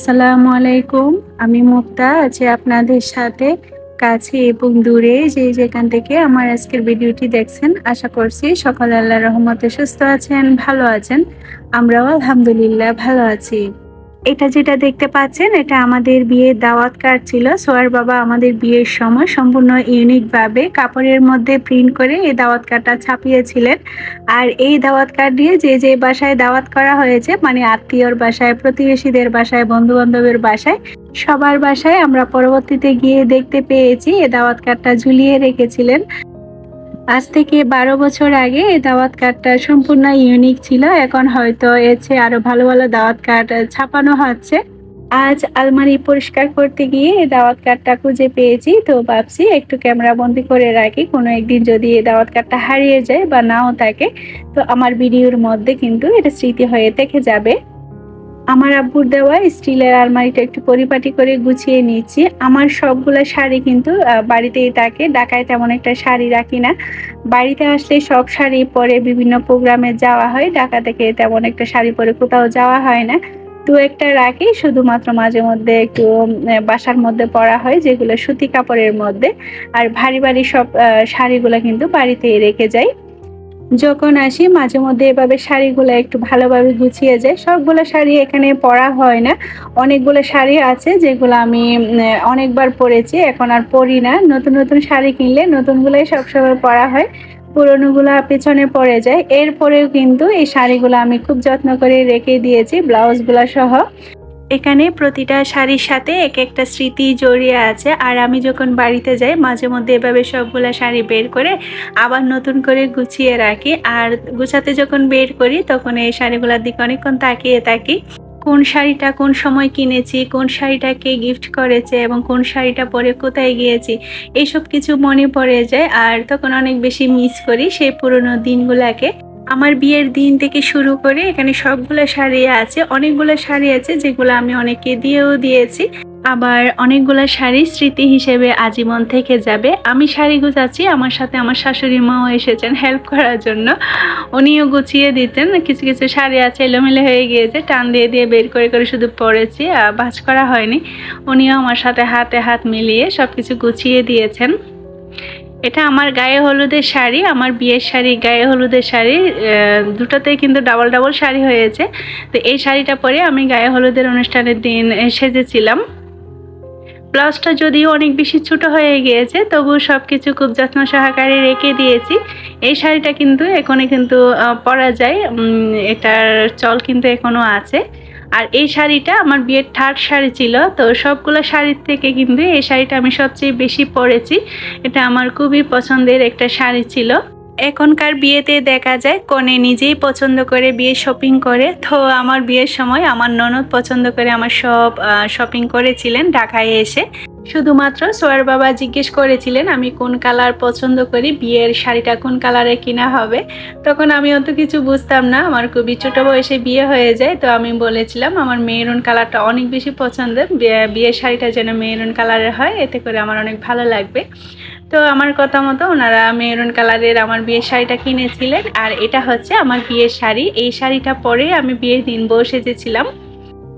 আসসালামু আলাইকুম। আমি মুক্তা আছি আপনাদের সাথে কাছে এবং দূরে যে যেখান থেকে আমার আজকের ভিডিওটি দেখছেন। আশা করছি সকলে আল্লাহর রহমতে সুস্থ আছেন, ভালো আছেন। আমরাও আলহামদুলিল্লাহ ভালো আছি। এটা যেটা দেখতে পাচ্ছেন এটা আমাদের বিয়ের দাওয়াত কার্ড ছিল। সোয়ার বাবা আমাদের বিয়ের সময় সম্পূর্ণ ইউনিকভাবে কাপড়ের মধ্যে প্রিন্ট করে এই দাওয়াত কার্ডটা ছাপিয়েছিলেন। আর এই দাওয়াত কার্ড দিয়ে যে যে বাসায় দাওয়াত করা হয়েছে, মানে আত্মীয়র বাসায়, প্রতিবেশীদের বাসায়, বন্ধু বান্ধবের বাসায়, সবার বাসায় আমরা পরবর্তীতে গিয়ে দেখতে পেয়েছি এই দাওয়াত কার্ডটা ঝুলিয়ে রেখেছিলেন। আজ থেকে 12 বছর আগে এই দাওয়াত কার্ডটা সম্পূর্ণ ইউনিক ছিল। এখন হয়তো এর চেয়ে আরো ভালো ভালো দাওয়াত কার্ড ছাপানো হচ্ছে। আজ আলমারি পরিষ্কার করতে গিয়ে এই দাওয়াত কার্ডটা খুঁজে পেয়েছি, তো ভাবছি একটু ক্যামেরা বন্দি করে রাখি। কোনো একদিন যদি এই দাওয়াত কার্ডটা হারিয়ে যায় বা নাও থাকে, তো আমার ভিডিওর মধ্যে কিন্তু এটা স্মৃতি হয়ে থেকে যাবে। আমার আব্বুর দেওয়া স্টিলের আলমারিটা একটু পরিপাটি করে গুছিয়ে নিচ্ছি। আমার সবগুলো শাড়ি কিন্তু বাড়িতেই থাকে, ঢাকায় তেমন একটা শাড়ি রাখি না। বাড়িতে আসলে সব শাড়ি পরে বিভিন্ন প্রোগ্রামে যাওয়া হয়, ঢাকা থেকে তেমন একটা শাড়ি পরে কোথাও যাওয়া হয় না। দু একটা রাখি, শুধুমাত্র মাঝে মধ্যে একটু বাসার মধ্যে পরা হয়, যেগুলো সুতি কাপড়ের মধ্যে। আর ভারী ভারী সব শাড়িগুলো কিন্তু বাড়িতেই রেখে যাই। যখন আসি মাঝে মধ্যে এভাবে শাড়িগুলো একটু ভালোভাবে গুছিয়ে যায়। সবগুলো শাড়ি এখানে পরা হয় না, অনেকগুলো শাড়ি আছে যেগুলো আমি অনেকবার পরেছি, এখন আর পরি না। নতুন নতুন শাড়ি কিনলে নতুনগুলোই সবসময় পরা হয়, পুরনোগুলা পেছনে পড়ে যায়। এরপরেও কিন্তু এই শাড়িগুলো আমি খুব যত্ন করে রেখে দিয়েছি, ব্লাউজগুলো সহ। এখানে প্রতিটা শাড়ির সাথে এক একটা স্মৃতি জড়িয়ে আছে। আর আমি যখন বাড়িতে যাই মাঝে মধ্যে এভাবে সবগুলা শাড়ি বের করে আবার নতুন করে গুছিয়ে রাখি। আর গুছাতে যখন বের করি তখন এই শাড়িগুলোর দিকে অনেকক্ষণ তাকিয়ে থাকি। কোন শাড়িটা কোন সময় কিনেছি, কোন শাড়িটাকে গিফট করেছে এবং কোন শাড়িটা পরে কোথায় গিয়েছি, এইসব কিছু মনে পড়ে যায়। আর তখন অনেক বেশি মিস করি সেই পুরনো দিনগুলোকে। আমার বিয়ের দিন থেকে শুরু করে এখানে সবগুলো শাড়ি আছে, অনেকগুলো শাড়ি আছে যেগুলো আমি অনেককে দিয়েও দিয়েছি। আবার অনেকগুলো শাড়ি স্মৃতি হিসেবে আজীবন থেকে যাবে। আমি শাড়ি গুছাচ্ছি, আমার সাথে আমার শাশুড়ি মাও এসেছেন হেল্প করার জন্য। উনিও গুছিয়ে দিতেন। কিছু কিছু শাড়ি আছে এলোমেলো হয়ে গিয়েছে, টান দিয়ে দিয়ে বের করে করে শুধু পরেছি, ভাঁজ করা হয়নি। উনিও আমার সাথে হাতে হাত মিলিয়ে সবকিছু গুছিয়ে দিয়েছেন। এটা আমার গায়ে হলুদের শাড়ি, আমার বিয়ের শাড়ি, গায়ে হলুদের শাড়ি দুটোতেই কিন্তু ডাবল ডাবল শাড়ি হয়েছে। তো এই শাড়িটা পরে আমি গায়ে হলুদের অনুষ্ঠানের দিন সেজেছিলাম। ব্লাউজটা যদিও অনেক বেশি ছোট হয়ে গিয়েছে, তবু সব কিছু খুব যত্ন সহকারে রেখে দিয়েছি। এই শাড়িটা কিন্তু এখনো কিন্তু পরা যায়, এটার চল কিন্তু এখনো আছে। আর এই শাড়িটা আমার বিয়ের থার্ড শাড়ি ছিল, তো সবগুলো শাড়ির থেকে কিন্তু এই শাড়িটা আমি সবচেয়ে বেশি পরেছি। এটা আমার খুবই পছন্দের একটা শাড়ি ছিল। এখনকার বিয়েতে দেখা যায় কনে নিজেই পছন্দ করে বিয়ে শপিং করে, তো আমার বিয়ের সময় আমার ননদ পছন্দ করে আমার সব শপিং করেছিলেন ঢাকায় এসে। শুধুমাত্র সোয়ার বাবা জিজ্ঞেস করেছিলেন আমি কোন কালার পছন্দ করি, বিয়ের শাড়িটা কোন কালারে কিনা হবে। তখন আমি অত কিছু বুঝতাম না, আমার খুবই ছোট বয়সে বিয়ে হয়ে যায়। তো আমি বলেছিলাম আমার মেরুন কালারটা অনেক বেশি পছন্দের, বিয়ের শাড়িটা যেন মেরুন কালারের হয়, এতে করে আমার অনেক ভালো লাগবে। তো আমার কথা মতো ওনারা মেরুন কালারের আমার বিয়ের শাড়িটা কিনেছিলেন। আর এটা হচ্ছে আমার বিয়ের শাড়ি। এই শাড়িটা পরে আমি বিয়ের দিন বউ সেজেছিলাম।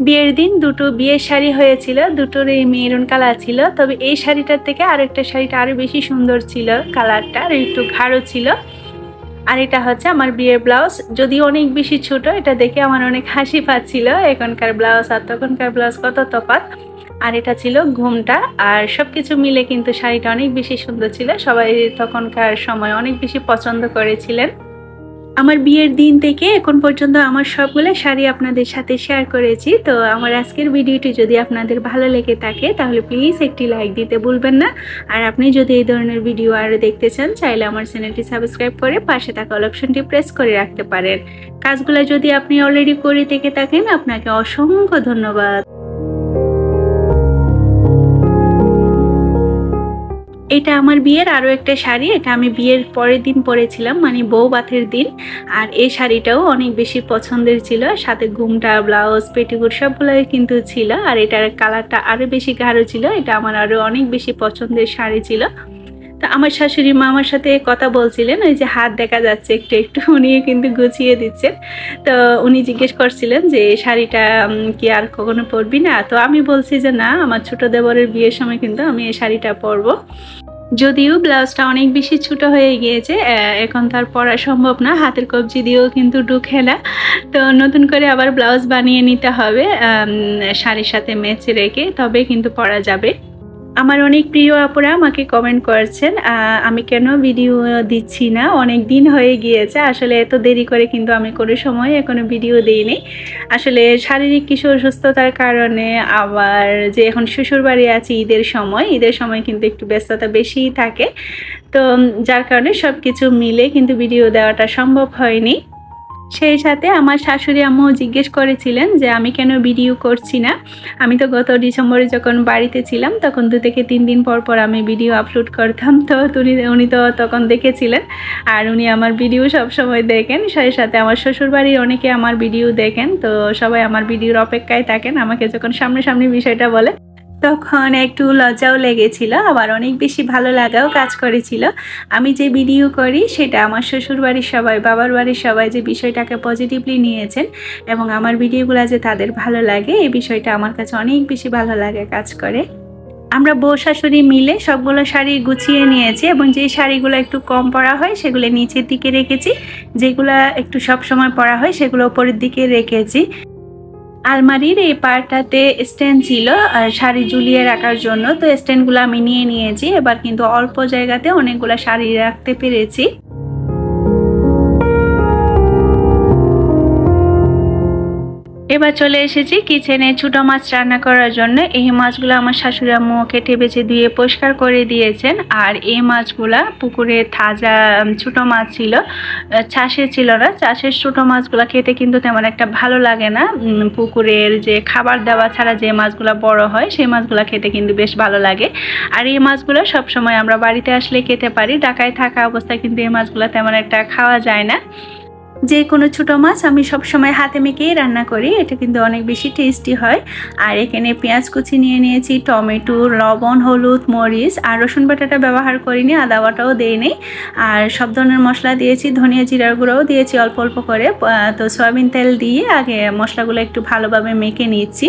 বিয়ের দিন দুটো বিয়ের শাড়ি হয়েছিল, দুটোর এই মেরুন কালার ছিল। তবে এই শাড়িটার থেকে আরেকটা শাড়িটা আরো বেশি সুন্দর ছিল, কালারটা আর একটু গাঢ় ছিল। আর এটা হচ্ছে আমার বিয়ের ব্লাউজ, যদিও অনেক বেশি ছোট, এটা দেখে আমার অনেক হাসি পাচ্ছিল। এখনকার ব্লাউজ আর তখনকার ব্লাউজ কত তফাৎ। আর এটা ছিল ঘুমটা। আর সবকিছু মিলে কিন্তু শাড়িটা অনেক বেশি সুন্দর ছিল, সবাই তখনকার সময় অনেক বেশি পছন্দ করেছিলেন। আমার বিয়ের দিন থেকে এখন পর্যন্ত আমার সবগুলো শাড়ি আপনাদের সাথে শেয়ার করেছি। তো আমার আজকের ভিডিওটি যদি আপনাদের ভালো লেগে থাকে তাহলে প্লিজ একটি লাইক দিতে ভুলবেন না। আর আপনি যদি এই ধরনের ভিডিও আরও দেখতে চান চাইলে আমার চ্যানেলটি সাবস্ক্রাইব করে পাশে থাকা অল অপশনটি প্রেস করে রাখতে পারেন। কাজগুলো যদি আপনি অলরেডি করে থেকে থাকেন আপনাকে অসংখ্য ধন্যবাদ। এটা আমার বিয়ের আরও একটা শাড়ি, এটা আমি বিয়ের পরের দিন পরেছিলাম, মানে বউ ভাতের দিন। আর এই শাড়িটাও অনেক বেশি পছন্দের ছিল, সাথে ঘুমটা, ব্লাউজ, পেটিকোট সবগুলোই কিন্তু ছিল। আর এটার কালারটা আরও বেশি গাঢ় ছিল, এটা আমার আরও অনেক বেশি পছন্দের শাড়ি ছিল। তো আমার শাশুড়ি মা আমার সাথে কথা বলছিলেন, ওই যে হাত দেখা যাচ্ছে একটু একটু, উনি কিন্তু গুছিয়ে দিচ্ছেন। তো উনি জিজ্ঞেস করছিলেন যে শাড়িটা কি আর কখনো পরবি না? তো আমি বলছি যে না, আমার ছোট দেবরের বিয়ের সময় কিন্তু আমি এই শাড়িটা পরবো। যদিও ব্লাউজটা অনেক বেশি ছোট হয়ে গিয়েছে, এখন তার পরা সম্ভব না, হাতের কবজি দিয়েও কিন্তু ঢুকে না। তো নতুন করে আবার ব্লাউজ বানিয়ে নিতে হবে শাড়ির সাথে ম্যাচ রেখে, তবে কিন্তু পরা যাবে। আমার অনেক প্রিয় আপুরা আমাকে কমেন্ট করেছেন আমি কেন ভিডিও দিচ্ছি না, অনেক দিন হয়ে গিয়েছে। আসলে এত দেরি করে কিন্তু আমি কোনো সময় এখনো ভিডিও দিইনি। আসলে শারীরিক কিছু অসুস্থতার কারণে, আবার যে এখন শ্বশুরবাড়ি আছি ঈদের সময় কিন্তু একটু ব্যস্ততা বেশিই থাকে। তো যার কারণে সব কিছু মিলে কিন্তু ভিডিও দেওয়াটা সম্ভব হয়নি। সেই সাথে আমার শাশুড়ি আম্মু জিজ্ঞেস করেছিলেন যে আমি কেন ভিডিও করছি না। আমি তো গত ডিসেম্বরে যখন বাড়িতে ছিলাম তখন 2 থেকে 3 দিন পর পর আমি ভিডিও আপলোড করতাম। তো উনি তো তখন দেখেছিলেন, আর উনি আমার ভিডিও সব সময় দেখেন। সেই সাথে আমার শ্বশুরবাড়ির অনেকে আমার ভিডিও দেখেন, তো সবাই আমার ভিডিওর অপেক্ষায় থাকেন। আমাকে যখন সামনাসামনি বিষয়টা বলে তখন একটু লজ্জাও লেগেছিল, আবার অনেক বেশি ভালো লাগাও কাজ করেছিল। আমি যে ভিডিও করি সেটা আমার শ্বশুরবাড়ির সবাই, বাবার বাড়ির সবাই যে বিষয়টাকে পজিটিভলি নিয়েছেন এবং আমার ভিডিওগুলো যে তাদের ভালো লাগে, এই বিষয়টা আমার কাছে অনেক বেশি ভালো লাগে কাজ করে। আমরা বউ শাশুড়ি মিলে সবগুলো শাড়ি গুছিয়ে নিয়েছি এবং যে শাড়িগুলো একটু কম পরা হয় সেগুলো নিচের দিকে রেখেছি, যেগুলো একটু সব সময় পরা হয় সেগুলো উপরের দিকে রেখেছি। আলমারির এই পার্টটাতে স্ট্যান্ড ছিল শাড়ি ঝুলিয়ে রাখার জন্য, তো স্ট্যান্ডগুলো আমি নিয়ে নিয়েছি। এবার কিন্তু অল্প জায়গাতে অনেকগুলো শাড়ি রাখতে পেরেছি। এবার চলে এসেছি কিচেনে ছোটো মাছ রান্না করার জন্য। এই মাছগুলো আমার শাশুড়ি আম্মু কেটে বেছে ধুয়ে পরিষ্কার করে দিয়েছেন। আর এই মাছগুলা পুকুরে তাজা ছোটো মাছ ছিল, চাষে ছিল না। চাষের ছোটো মাছগুলো খেতে কিন্তু তেমন একটা ভালো লাগে না। পুকুরের যে খাবার দেওয়া ছাড়া যে মাছগুলো বড় হয় সেই মাছগুলো খেতে কিন্তু বেশ ভালো লাগে। আর এই মাছগুলো সবসময় আমরা বাড়িতে আসলে খেতে পারি, ঢাকায় থাকা অবস্থায় কিন্তু এই মাছগুলো তেমন একটা খাওয়া যায় না। যে কোনো ছোটো মাছ আমি সবসময় হাতে মেখেই রান্না করি, এটা কিন্তু অনেক বেশি টেস্টি হয়। আর এখানে পেঁয়াজ কুচি নিয়ে নিয়েছি, টমেটো, লবণ, হলুদ, মরিচ, আর রসুন বাটাটা ব্যবহার করিনি, আদা বাটাও দিইনি। আর সব ধরনের মশলা দিয়েছি, ধনিয়া জিরার গুঁড়োও দিয়েছি অল্প অল্প করে। তো সয়াবিন তেল দিয়ে আগে মশলাগুলো একটু ভালোভাবে মেখে নিচ্ছি।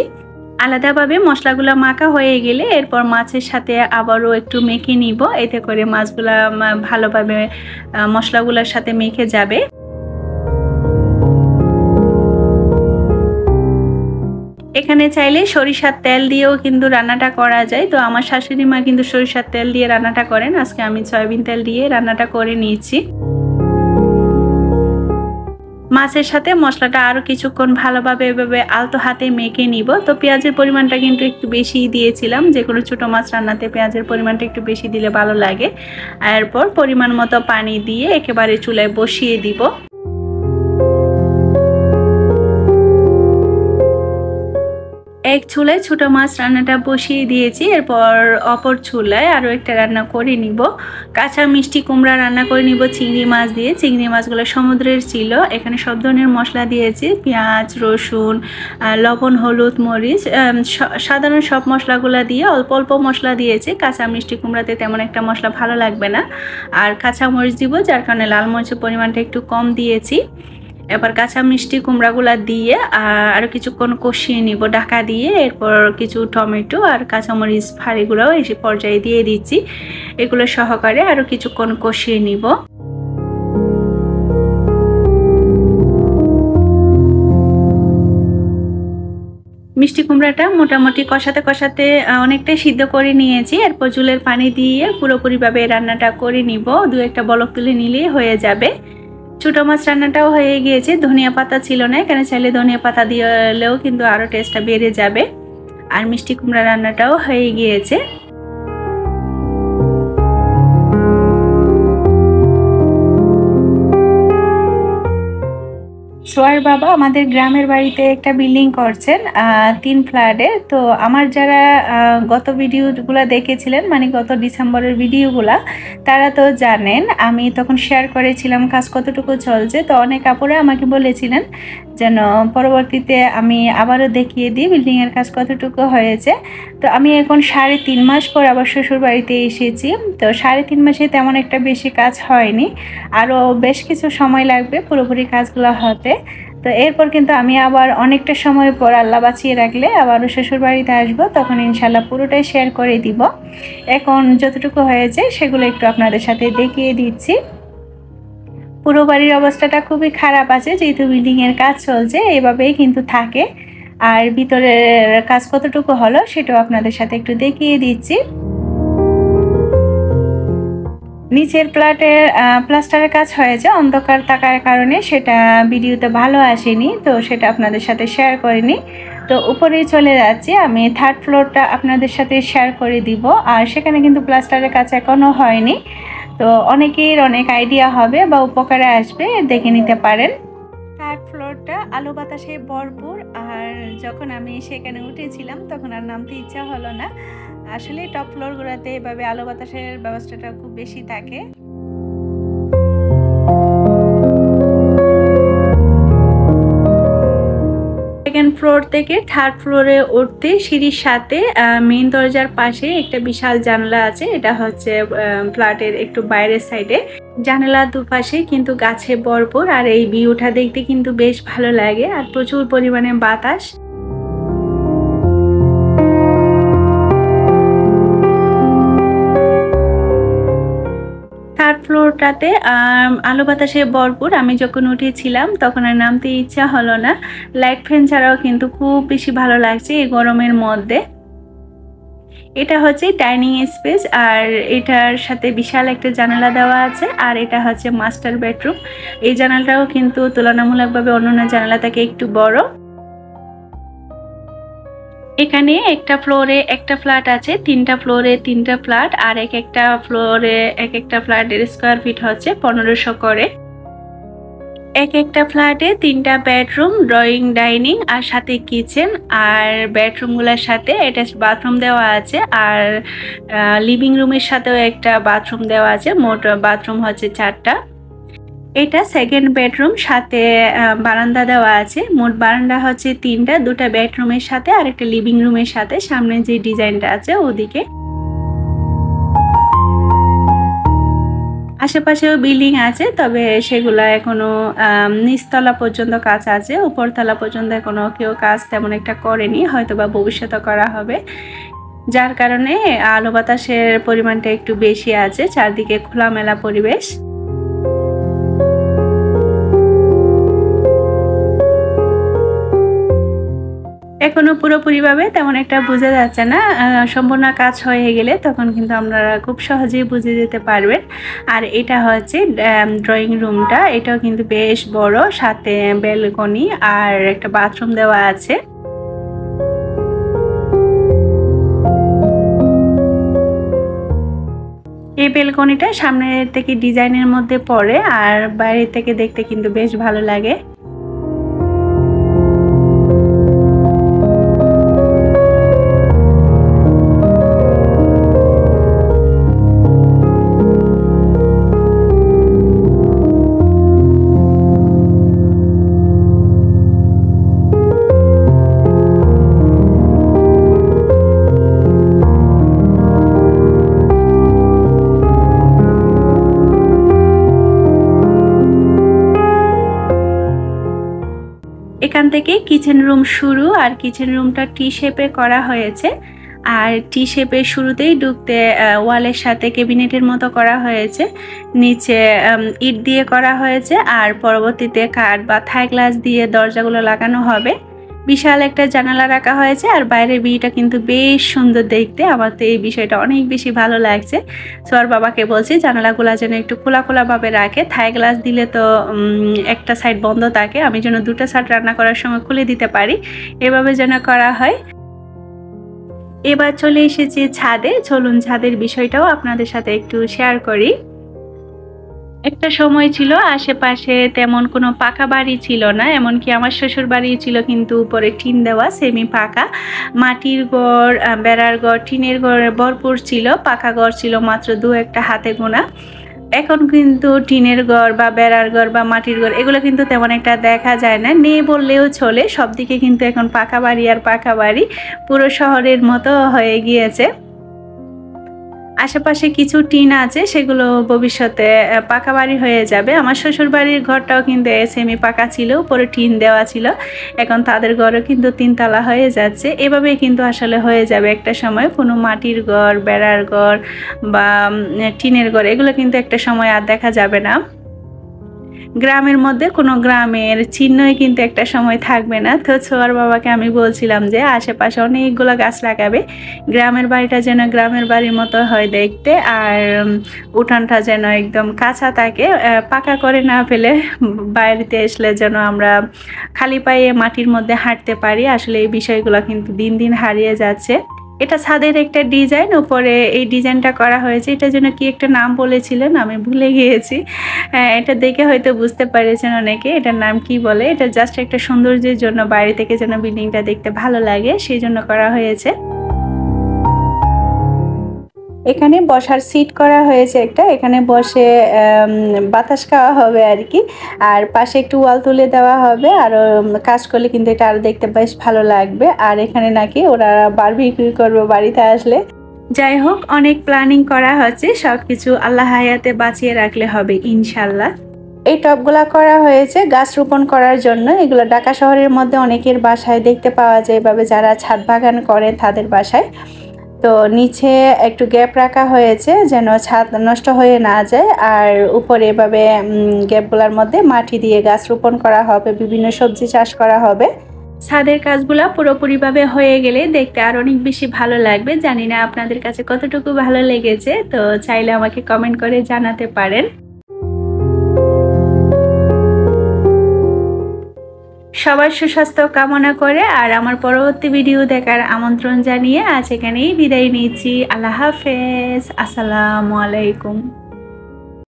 আলাদাভাবে মশলাগুলো মাখা হয়ে গেলে এরপর মাছের সাথে আবারও একটু মেখে নিব, এতে করে মাছগুলা ভালোভাবে মশলাগুলোর সাথে মেখে যাবে। এখানে চাইলে সরিষার তেল দিয়েও কিন্তু রান্নাটা করা যায়। তো আমার শাশুড়ি মা কিন্তু সরিষার তেল দিয়ে রান্নাটা করেন, আজকে আমি সয়াবিন তেল দিয়ে রান্নাটা করে নিয়েছি। মাছের সাথে মশলাটা আরও কিছুক্ষণ ভালোভাবে এভাবে আলতো হাতে মেখে নিব। তো পেঁয়াজের পরিমাণটা কিন্তু একটু বেশি দিয়েছিলাম, যে কোনো ছোটো মাছ রান্নাতে পেঁয়াজের পরিমাণটা একটু বেশি দিলে ভালো লাগে। এরপর পরিমাণ মতো পানি দিয়ে একেবারে চুলায় বসিয়ে দিব। এক চুলায় ছোটো মাছ রান্নাটা বসিয়ে দিয়েছি, এরপর অপর চুলায় আরও একটা রান্না করে নিব। কাঁচা মিষ্টি কুমড়া রান্না করে নিব চিংড়ি মাছ দিয়ে। চিংড়ি মাছগুলো সমুদ্রের ছিল। এখানে সব ধরনের মশলা দিয়েছি, পেঁয়াজ, রসুন, লবণ, হলুদ, মরিচ, সাধারণ সব মশলাগুলো দিয়ে অল্প অল্প মশলা দিয়েছি। কাঁচা মিষ্টি কুমড়াতে তেমন একটা মশলা ভালো লাগবে না, আর কাঁচা মরিচ দিব, যার কারণে লাল মরিচের পরিমাণটা একটু কম দিয়েছি। এবার কাঁচা মিষ্টি কুমড়াগুলা দিয়ে আরও কিছুক্ষণ কষিয়ে নিব ঢাকা দিয়ে। এরপর কিছু টমেটো আর কাঁচামরিচ ফাড়িগুলোও এই পর্যায়ে দিয়ে দিচ্ছি। এগুলো সহকারে আরও কিছুক্ষণ কষিয়ে নিব। মিষ্টি কুমড়াটা মোটামুটি কষাতে কষাতে অনেকটাই সিদ্ধ করে নিয়েছি। এরপর চুলের পানি দিয়ে পুরোপুরিভাবে রান্নাটা করে নিব, 2-1টা বলক তুলে নিলেই হয়ে যাবে। ছোটো মাছ রান্নাটাও হয়ে গিয়েছে। ধনিয়া পাতা ছিল না, এখানে চাইলে ধনিয়া পাতা দিলেও কিন্তু আরও টেস্টটা বেড়ে যাবে। আর মিষ্টি কুমড়া রান্নাটাও হয়ে গিয়েছে। সোয়ার বাবা আমাদের গ্রামের বাড়িতে একটা বিল্ডিং করছেন 3 ফ্ল্যাটে। তো আমার যারা গত ভিডিওগুলো দেখেছিলেন, মানে গত ডিসেম্বরের ভিডিওগুলা, তারা তো জানেন আমি তখন শেয়ার করেছিলাম কাজ কতটুকু চলছে। তো অনেক আপুরা আমাকে বলেছিলেন যেন পরবর্তীতে আমি আবারও দেখিয়ে দিই বিল্ডিংয়ের কাজ কতটুকু হয়েছে। তো আমি এখন 3.5 মাস পর আবার শ্বশুর বাড়িতে এসেছি। তো 3.5 মাসে তেমন একটা বেশি কাজ হয়নি, আরও বেশ কিছু সময় লাগবে পুরোপুরি কাজগুলো হতে। তো এরপর কিন্তু আমি আবার অনেকটা সময় পর আল্লাহ বাঁচিয়ে রাখলে আবারও শ্বশুর বাড়িতে আসবো, তখন ইনশাল্লাহ পুরোটাই শেয়ার করে দিব। এখন যতটুকু হয়েছে সেগুলো একটু আপনাদের সাথে দেখিয়ে দিচ্ছি। পুরো বাড়ির অবস্থাটা খুবই খারাপ আছে, যেহেতু বিল্ডিংয়ের কাজ চলছে, এভাবেই কিন্তু থাকে। আর ভিতরের কাজ কতটুকু হলো সেটাও আপনাদের সাথে একটু দেখিয়ে দিচ্ছি। নিচের ফ্ল্যাটের প্লাস্টারের কাজ হয়েছে, অন্ধকার থাকার কারণে সেটা ভিডিওতে ভালো আসেনি, তো সেটা আপনাদের সাথে শেয়ার করিনি। তো উপরেই চলে যাচ্ছি, আমি 3rd ফ্লোরটা আপনাদের সাথে শেয়ার করে দিব। আর সেখানে কিন্তু প্লাস্টারের কাজ এখনও হয়নি, তো অনেকের অনেক আইডিয়া হবে বা উপকারে আসবে, দেখে নিতে পারেন। 3rd ফ্লোরটা আলো বাতাসে ভরপুর। আর যখন আমি সেখানে উঠেছিলাম তখন আর নামতে ইচ্ছা হলো না। আসলে টপ ফ্লোরগুলোতে এভাবে আলো বাতাসের ব্যবস্থাটা খুব বেশি থাকে। সেকেন্ড ফ্লোর থেকে 3rd ফ্লোরে উঠতে সিঁড়ির সাথে মেইন দরজার পাশে একটা বিশাল জানলা আছে। এটা হচ্ছে ফ্ল্যাটের একটু বাইরের সাইডে। জানালার দুপাশে কিন্তু গাছে ভরপুর, আর এই ভিউটা দেখতে কিন্তু বেশ ভালো লাগে, আর প্রচুর পরিমাণে বাতাস। 3rd ফ্লোরটাতে আলো বাতাসে ভরপুর। আমি যখন উঠেছিলাম তখন আর নামতে ইচ্ছা হলো না। লাইট ফ্যান ছাড়াও কিন্তু খুব বেশি ভালো লাগছে এই গরমের মধ্যে। এটা হচ্ছে ডাইনিং স্পেস, আর এটার সাথে বিশাল একটা জানালা দেওয়া আছে। আর এটা হচ্ছে মাস্টার বেডরুম। এই জানালাটাও কিন্তু তুলনামূলকভাবে অন্যান্য জানালা থেকে একটু বড়। এখানে একটা ফ্লোরে একটা ফ্ল্যাট আছে, 3টা ফ্লোরে 3টা ফ্ল্যাট, আর একটা ফ্লোরে একটা ফ্ল্যাটের স্কোয়ার ফিট হচ্ছে 1500 করে। একটা ফ্ল্যাটে 3টা বেডরুম, ড্রয়িং, ডাইনিং আর সাথে কিচেন। আর বেডরুমগুলোর সাথে অ্যাটাচ বাথরুম দেওয়া আছে, আর লিভিং রুমের সাথেও একটা বাথরুম দেওয়া আছে। মোট বাথরুম হচ্ছে 4টা। এটা সেকেন্ড বেডরুম, সাথে বারান্দা দেওয়া আছে। মোট বারান্দা হচ্ছে 3টা, 2টা বেডরুমের সাথে আর একটা লিভিং রুমের সাথে। সামনে যে ডিজাইনটা আছে ওদিকে। আশেপাশেও বিল্ডিং আছে, তবে সেগুলো এখনো নিচতলা পর্যন্ত কাজ আছে, উপরতলা পর্যন্ত এখনো কেউ কাজ তেমন একটা করেনি, হয়তো বা ভবিষ্যতে করা হবে। যার কারণে আলো বাতাসের পরিমাণটা একটু বেশি আছে, চারদিকে খোলামেলা পরিবেশ। এখনো পুরোপুরিভাবে তেমন একটা বোঝা যাচ্ছে না, সম্পূর্ণ কাজ হয়ে গেলে তখন কিন্তু আপনারা খুব সহজেই বুঝে যেতে পারবেন। আর এটা হচ্ছে ড্রয়িং রুমটা, এটাও কিন্তু বেশ বড়, সাথে ব্যালকনি আর একটা বাথরুম দেওয়া আছে। এই ব্যালকনিটা সামনে থেকে ডিজাইনের মধ্যে পড়ে, আর বাইরে থেকে দেখতে কিন্তু বেশ ভালো লাগে। এখান থেকে কিচেন রুম শুরু, আর কিচেন রুমটা টি শেপে করা হয়েছে। আর টি শেপের শুরুতেই ঢুকতে ওয়ালের সাথে ক্যাবিনেটের মতো করা হয়েছে, নিচে ইট দিয়ে করা হয়েছে, আর পরবর্তীতে কাঠ বা থাই গ্লাস দিয়ে দরজাগুলো লাগানো হবে। বিশাল একটা জানালা রাখা হয়েছে, আর বাইরের ভিউটা কিন্তু বেশ সুন্দর দেখতে। আমার তো এই বিষয়টা অনেক বেশি ভালো লাগছে। সোয়ার বাবাকে বলছি জানালাগুলো যেন একটু খোলা খোলাভাবে রাখে, থাই গ্লাস দিলে তো একটা সাইড বন্ধ থাকে, আমি যেন 2টা সাইড রান্না করার সময় খুলে দিতে পারি, এভাবে যেন করা হয়। এবার চলে এসেছি ছাদে, চলুন ছাদের বিষয়টাও আপনাদের সাথে একটু শেয়ার করি। একটা সময় ছিল আশেপাশে তেমন কোনো পাকা বাড়ি ছিল না, এমনকি আমার শ্বশুর বাড়ি ছিল কিন্তু উপরে টিন দেওয়া সেমি পাকা। মাটির ঘর, বেড়ার ঘর, টিনের ঘর ভরপুর ছিল, পাকা ঘর ছিল মাত্র দু একটা হাতে গোনা। এখন কিন্তু টিনের ঘর বা বেড়ার ঘর বা মাটির ঘর এগুলো কিন্তু তেমন একটা দেখা যায় না, নেই বললেও চলে। সব দিকে কিন্তু এখন পাকা বাড়ি আর পাকা বাড়ি, পুরো শহরের মতো হয়ে গিয়েছে। আশেপাশে কিছু টিন আছে, সেগুলো ভবিষ্যতে পাকা বাড়ি হয়ে যাবে। আমার শ্বশুর বাড়ির ঘরটাও কিন্তু সেমি পাকা ছিল, উপরে টিন দেওয়া ছিল। এখন তাদের ঘরও কিন্তু তিনতলা হয়ে যাচ্ছে। এভাবেই কিন্তু আসলে হয়ে যাবে একটা সময়। কোনো মাটির ঘর, বেড়ার ঘর বা টিনের ঘর এগুলো কিন্তু একটা সময় আর দেখা যাবে না। গ্রামের মধ্যে কোনো গ্রামের চিহ্নই কিন্তু একটা সময় থাকবে না। তো ছোয়ার বাবাকে আমি বলছিলাম যে আশেপাশে অনেকগুলো গাছ লাগাবে, গ্রামের বাড়িটা যেন গ্রামের বাড়ির মতো হয় দেখতে, আর উঠানটা যেন একদম কাঁচা থাকে, পাকা করে না ফেলে বাড়িতে আসলে যেন আমরা খালি পায়ে মাটির মধ্যে হাঁটতে পারি। আসলে এই বিষয়গুলো কিন্তু দিন দিন হারিয়ে যাচ্ছে। এটা ছাদের একটা ডিজাইন, উপরে এই ডিজাইনটা করা হয়েছে। এটা যেন কি একটা নাম বলেছিলেন, আমি ভুলে গিয়েছি। এটা দেখে হয়তো বুঝতে পেরেছেন অনেকে এটার নাম কি বলে। এটা জাস্ট একটা সৌন্দর্যের জন্য, বাইরে থেকে যেন বিল্ডিংটা দেখতে ভালো লাগে সেই জন্য করা হয়েছে। এখানে বসার সিট করা হয়েছে একটা, এখানে বসে বাতাস খাওয়া হবে আর কি। আর পাশে একটু ওয়াল তুলে দেওয়া হবে, আর কাজ করলে কিন্তু এটা আরো দেখতে বেশ ভালো লাগবে। আর এখানে নাকি ওরা বারবিকিউ করবে বাড়িতে আসলে। যাই হোক, অনেক প্ল্যানিং করা হচ্ছে, সবকিছু আল্লাহ হায়াতে বাঁচিয়ে রাখলে হবে ইনশাল্লাহ। এই টবগুলা করা হয়েছে গাছ রোপণ করার জন্য। এগুলো ঢাকা শহরের মধ্যে অনেকের বাসায় দেখতে পাওয়া যায়, এভাবে যারা ছাদ বাগান করে তাদের বাসায়। তো নিচে একটু গ্যাপ রাখা হয়েছে যেন ছাদ নষ্ট হয়ে না যায়, আর উপরে এভাবে গ্যাপগুলোর মধ্যে মাটি দিয়ে গাছ রোপণ করা হবে, বিভিন্ন সবজি চাষ করা হবে। ছাদের কাজগুলো পুরোপুরিভাবে হয়ে গেলে দেখতে আর অনেক বেশি ভালো লাগবে। জানি না আপনাদের কাছে কতটুকু ভালো লেগেছে, তো চাইলে আমাকে কমেন্ট করে জানাতে পারেন। সবার সুস্বাস্থ্য কামনা করে আর আমার পরবর্তী ভিডিও দেখার আমন্ত্রণ জানিয়ে আজ এখানেই বিদায় নিচ্ছি। আল্লাহ হাফেজ, আসসালামু আলাইকুম।